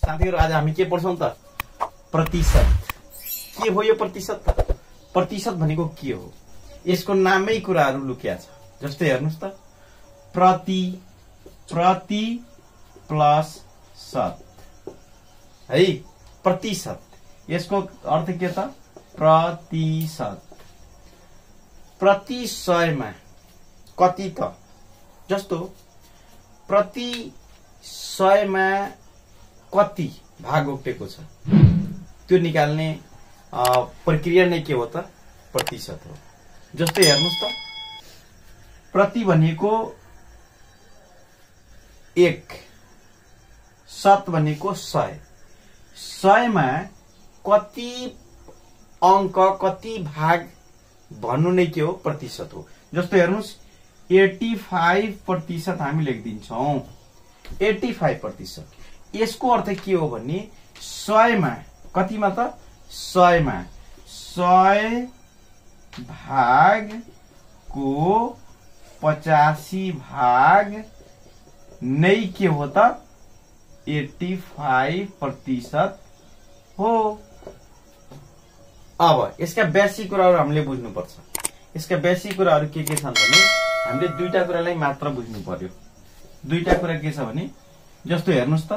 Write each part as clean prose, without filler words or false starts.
साथीहरु आज हामी के पढ्छौं त प्रतिशत। के हो यो प्रतिशत त? प्रतिशत भनेको के हो? यसको नामै कुराहरु लुकिया छ। जस्तै हेर्नुस् त प्रति प्लस शत है प्रतिशत। यसको अर्थ के त? प्रतिशत। प्रति 100 मा कति त? जस्तो प्रति 100 मा कति भाग उक्टेको छ त्यो निकाल्ने प्रक्रिया नै के हो त? प्रतिशत हो। जस्तै हेर्नुस् त प्रति भनेको 1, शत भनेको 100। 100 मा कति अंक कति भाग भन्नु नै के हो? प्रतिशत हो। जस्तो हेर्नुस् 85% हामी लेखिदिन्छौं। 85%। यसको अर्थ के हो भने 100 मा कतिमा त? 100 मा 100 भाग को 85 भाग नै के हो त? 85% हो। अब यसका बेसिक कुराहरु हामीले बुझ्नु पर्छ। यसका बेसिक कुराहरु के छन् भने हामीले दुईटा कुरालाई मात्र बुझ्नु पर्यो। दुईटा कुरा के छ भने जस्तो हेर्नुस् त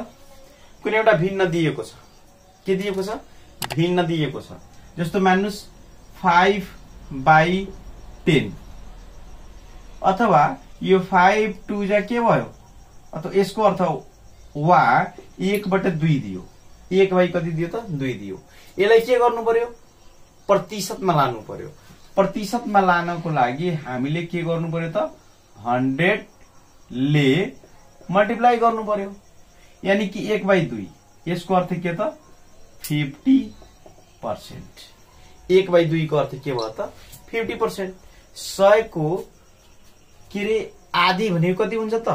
कुनै एउटा भिन्न दिएको छ। के दिएको छ? भिन्न दिएको छ। जस्तो मान्नुस् 5/10 अथवा यो 5 2 जा के भयो? अथवा यसको अर्थ वा 1/2 दियो। 1/2 कति दियो त? 2 दियो। यसलाई के गर्नु पर्यो? प्रतिशतमा लानु पर्यो। प्रतिशतमा लानको लागि हामीले के गर्नु पर्यो त? 100 ले मल्टिप्लाई गर्नु पर्यो। यानी कि 1/2। यसको अर्थ के त? 50%। 1/2 को अर्थ के भयो त? 50%। 100 को के रे आधी भनेको कति हुन्छ त?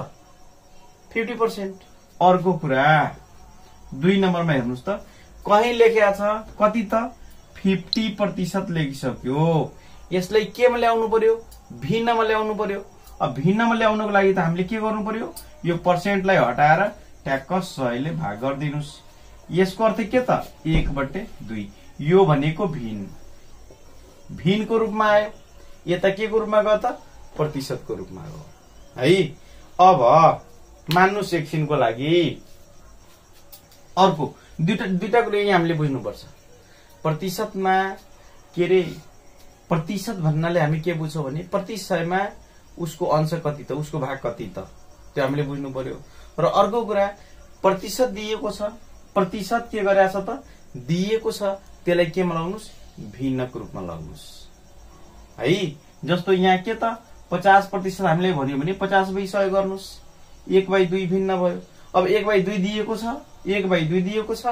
50%। अर्को कुरा 2 नम्बरमा हेर्नुस् त कहीं लेखेको छ कति त? 50% लेखिसक्यो। यसलाई केमा ल्याउनु पर्यो? भिन्नमा ल्याउनु पर्यो। अब भिन्नमा ल्याउनको लागि त हामीले के गर्नु पर्यो? यो पर्सेन्टलाई हटाएर ट्याक्क 100 ले भाग गर्दिनुस्। यसको अर्थ के त? 1/2। यो भनेको भिन्नको रूपमा आयो। यता के को रूपमा गयो त? प्रतिशतको रूपमा गयो है। अब मान्नुस् एकछिनको लागि अर्को दुईटा कुरा यहाँ हामीले बुझ्नुपर्छ। प्रतिशतमा के रे प्रतिशत भन्नाले हामी के बुझ्छौं भने प्रति 100 मा उसको अंश कति त? उसको भाग कति त? त्यो हामीले बुझ्नु पर्यो। र अर्को कुरा प्रतिशत दिएको छ। प्रतिशत के गरेछ त? दिएको छ। त्यसलाई केमा लगाउनुस्? भिन्नको रूपमा लगाउनुस् है। जस्तो यहाँ के त 50% हामीले भन्यो भने 50/100 गर्नुस्। 1/2 भिन्न भयो। अब 1/2 दिएको छ। 1/2 दिएको छ।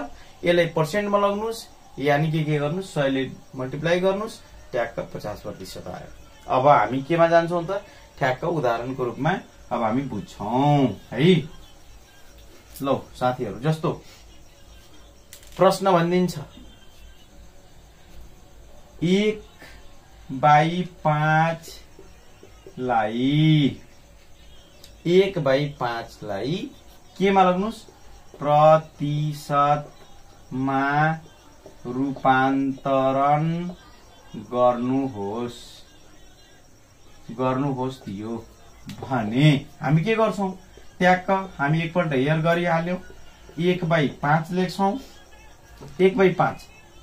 यसलाई पर्सेन्टमा लगाउनुस्। यानी कि के गर्नुस्? 100 ले मल्टिप्लाई गर्नुस्। ट्याक्क 50% आयो। अब हामी केमा जान्छौं त? ठ्याक्क उदाहरणको रूपमा अब हामी बुझ्छौं है। लौ साथीहरु जस्तो प्रश्न भनिदिन्छ 1/5 लाई 1/5 लाई केमा लाग्नुस्? प्रतिशतमा रूपान्तरण गर्नुहोस् थियो भने हामी के गर्छौं? ट्याक्क हामी एकपल्ट हेर गरिहाल्यौं। 1/5 लेख्छौं। 1/5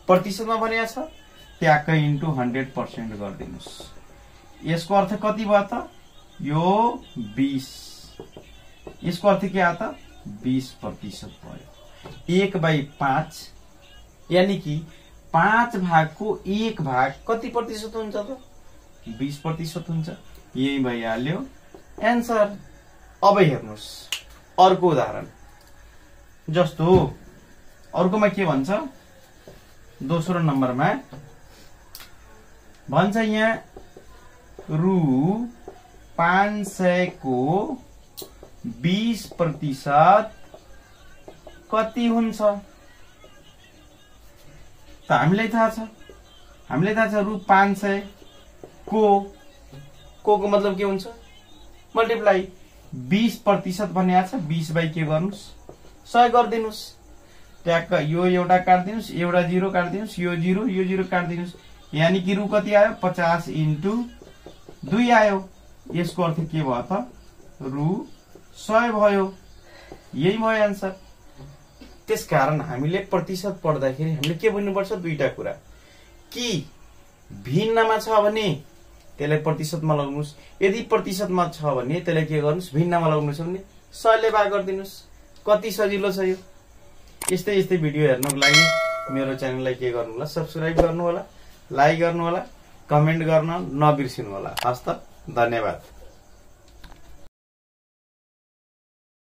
प्रतिशतमा बनिया छ। ट्याक्क इन्टु 100% गर्दिनुस्। यसको अर्थ कति भयो त? यो 20। यसको अर्थ के आयो त? 20% भयो। 1/5 यानी कि 5 भागको 1 भाग कति प्रतिशत हुन्छ त? 20% हुन्छ। यही भइहाल्यो एन्सर। अब हेर्नुस् अर्को उदाहरण जस्तो अर्कोमा के भन्छ? दोस्रो नम्बरमा भन्छ यहाँ रु 500 को 20% कति हुन्छ? त हामीलाई थाहा छ। रु 500 को मतलब के हुन्छ? मल्टिप्लाई 20% भनिया छ। 20 बाई के गर्नुस्? 100 गर्दिनुस्। ट्याक्क यो एउटा काट्दिनुस्, एउटा 0 काट्दिनुस्, यो 0 काट्दिनुस्, यानी कि रु कति आयो 50 इन्टु 2 आयो। यसको अर्थ के भयो त रु 100 भयो। यही भयो आन्सर। त्यसकारण हामीले प्रतिशत पढ्दाखेरि हामीले के बुझ्नुपर्छ दुईटा कुरा कि भिन्नमा छ भने त्यसलाई प्रतिशतमा लगाउनुस्, यदि प्रतिशतमा छ भने त्यसलाई के गर्नुस् भिन्नमा लगाउनुस् भने 100 ले भाग गरिदिनुस्। कति सजिलो छ यो। यस्तै यस्तै भिडियो हेर्नको लागि मेरो च्यानललाई के गर्नु होला सब्स्क्राइब गर्नु होला, लाइक गर्नु होला, कमेन्ट गर्न नबिर्सिनु होला। हस्त धन्यवाद।